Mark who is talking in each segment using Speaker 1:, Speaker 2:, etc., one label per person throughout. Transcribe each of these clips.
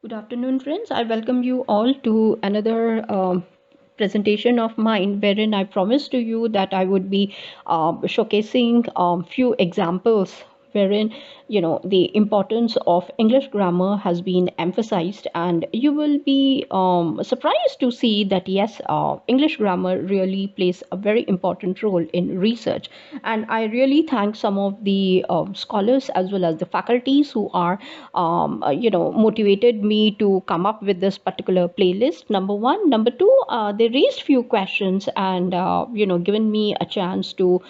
Speaker 1: Good afternoon, friends. I welcome you all to another presentation of mine, wherein I promised to you that I would be showcasing few examples wherein the importance of English grammar has been emphasized, and you will be surprised to see that yes, English grammar really plays a very important role in research. And I really thank some of the scholars as well as the faculties who are motivated me to come up with this particular playlist. Number one. Number two, they raised few questions and given me a chance to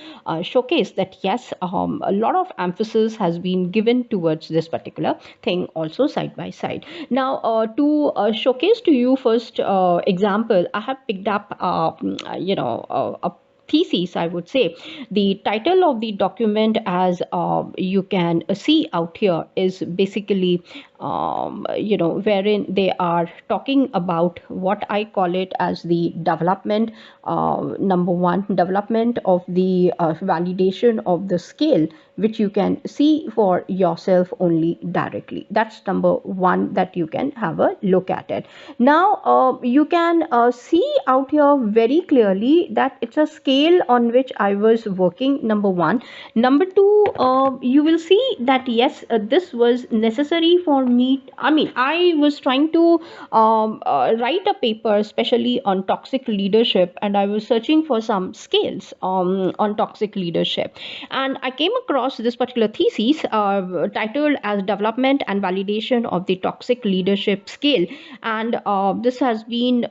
Speaker 1: showcase that yes, a lot of emphasis has been given towards this particular thing also side by side. Now, to showcase to you first example, I have picked up a thesis, I would say. The title of the document, as you can see out here, is basically wherein they are talking about what I call it as the development. Number one, development of the validation of the scale, which you can see for yourself only directly. That's number one that you can have a look at it. Now, you can see out here very clearly that it's a scale on which I was working. Number one. Number two, you will see that yes, this was necessary for me. I mean, I was trying to write a paper especially on toxic leadership, and I was searching for some scales on toxic leadership, and I came across this particular thesis titled as development and validation of the toxic leadership scale. And this has been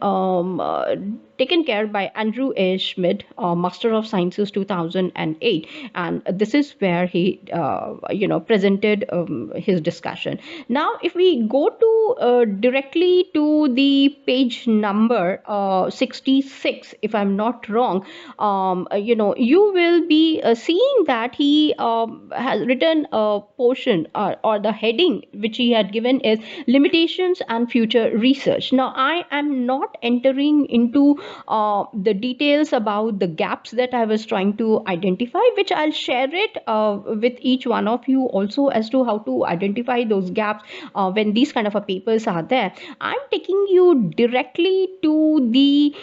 Speaker 1: taken care by Andrew A. Schmidt, Master of Sciences 2008, and this is where he presented his discussion. Now, if we go to directly to the page number 66, if I'm not wrong, you will be seeing that he has written a portion, or the heading which he had given is limitations and future research. Now, I am not entering into the details about the gaps that I was trying to identify, which I'll share it with each one of you also as to how to identify those gaps when these kind of a papers are there. I'm taking you directly to the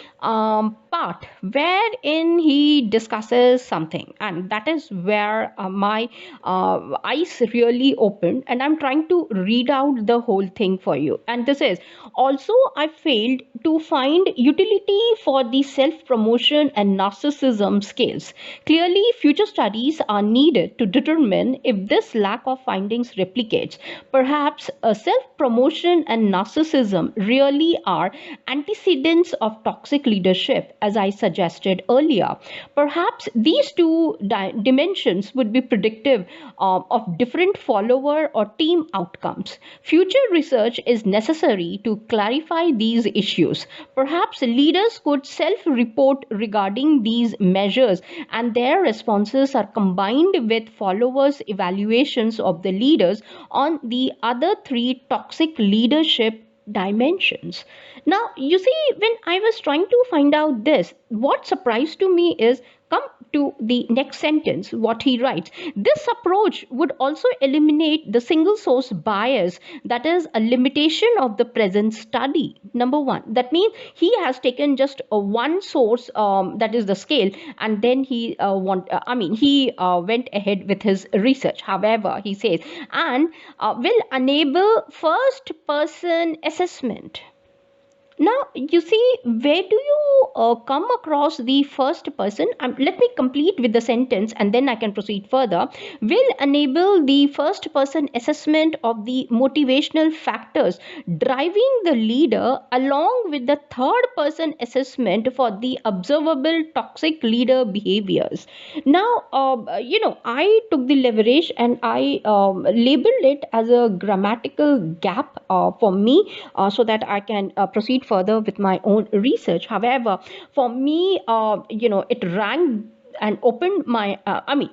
Speaker 1: part wherein he discusses something, and that is where my eyes really opened, and I'm trying to read out the whole thing for you. And this is also, I failed to find utility for the self promotion and narcissism scales. Clearly, future studies are needed to determine if this lack of findings replicates. Perhaps self promotion and narcissism really are antecedents of toxic leadership, as I suggested earlier. Perhaps these two dimensions would be predictive of different follower or team outcomes. Future research is necessary to clarify these issues. Perhaps leaders could self report regarding these measures, and their responses are combined with followers' evaluations of the leaders on the other three toxic leadership dimensions. Now, you see, when I was trying to find out this, what surprised to me is, come to the next sentence, what he writes. This approach would also eliminate the single source bias, that is a limitation of the present study. Number one, that means he has taken just one source, that is the scale, and then he went ahead with his research. However, he says, and will enable first person assessment. Now, you see, where do you come across the first person? Let me complete with the sentence and then I can proceed further. Will enable the first person assessment of the motivational factors driving the leader, along with the third person assessment for the observable toxic leader behaviors. Now, I took the leverage and I labeled it as a grammatical gap for me, so that I can proceed further with my own research. However, for me, it ranked and opened my,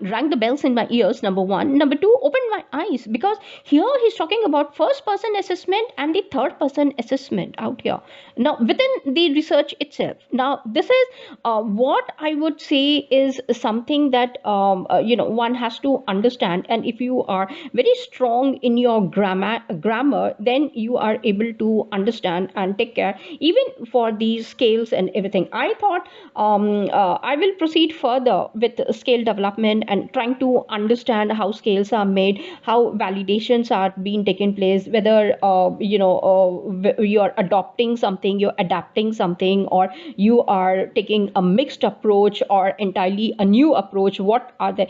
Speaker 1: rang the bells in my ears, number one. Number two, opened my eyes, because here he's talking about first person assessment and the third person assessment out here. Now, within the research itself, now this is what I would say is something that one has to understand. And if you are very strong in your grammar, then you are able to understand and take care even for these scales and everything. I thought I will proceed further with scale development and trying to understand how scales are made, how validations are being taken place, whether you're adopting something, you're adapting something, or you are taking a mixed approach or entirely a new approach. What are the,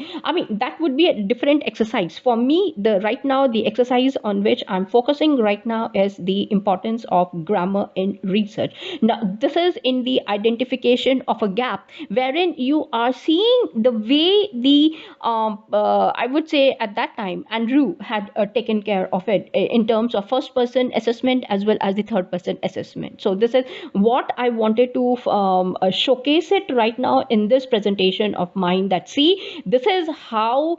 Speaker 1: that would be a different exercise for me. The right now the exercise on which I'm focusing right now is the importance of grammar in research. Now, this is in the identification of a gap, wherein you are seeing the way the I would say at that time Andrew had taken care of it in terms of first person assessment as well as the third person assessment. So this is what I wanted to showcase it right now in this presentation of mine, that see, this is how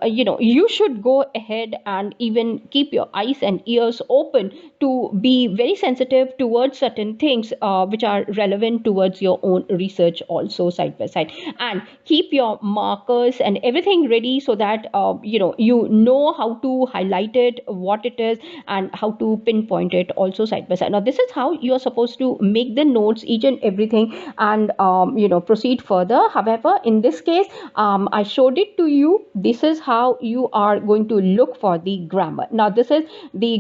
Speaker 1: you should go ahead and even keep your eyes and ears open to be very sensitive towards certain things which are relevant towards your own research also, side by side, and keep your markers and everything ready so that you know how to highlight it, what it is, and how to pinpoint it also, side by side. Now, this is how you are supposed to make the notes, each and everything, and proceed further. However, in this case, I showed it to you. This is how you are going to look for the grammar. Now, this is the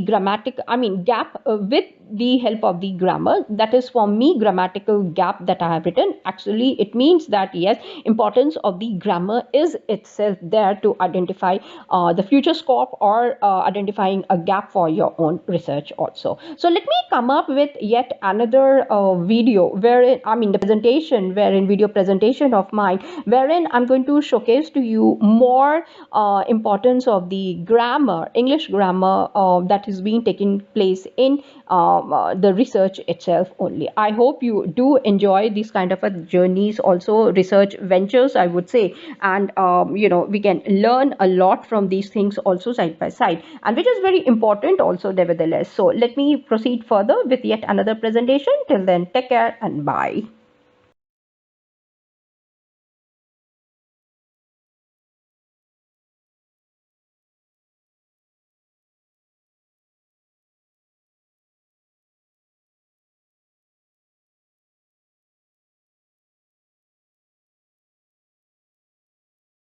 Speaker 1: gap with the help of the grammar. That is for me grammatical gap that I have written. Actually, it means that yes, importance of the grammar is itself there to identify the future scope or identifying a gap for your own research also. So let me come up with yet another video wherein, the presentation, wherein video presentation of mine, wherein I'm going to showcase to you more importance of the grammar, English grammar that is being taken place in the research itself only. I hope you do enjoy these kind of journeys, also research ventures, I would say, and we can learn a lot from these things also, side by side, and which is very important also nevertheless. So let me proceed further with yet another presentation. Till then, take care and bye.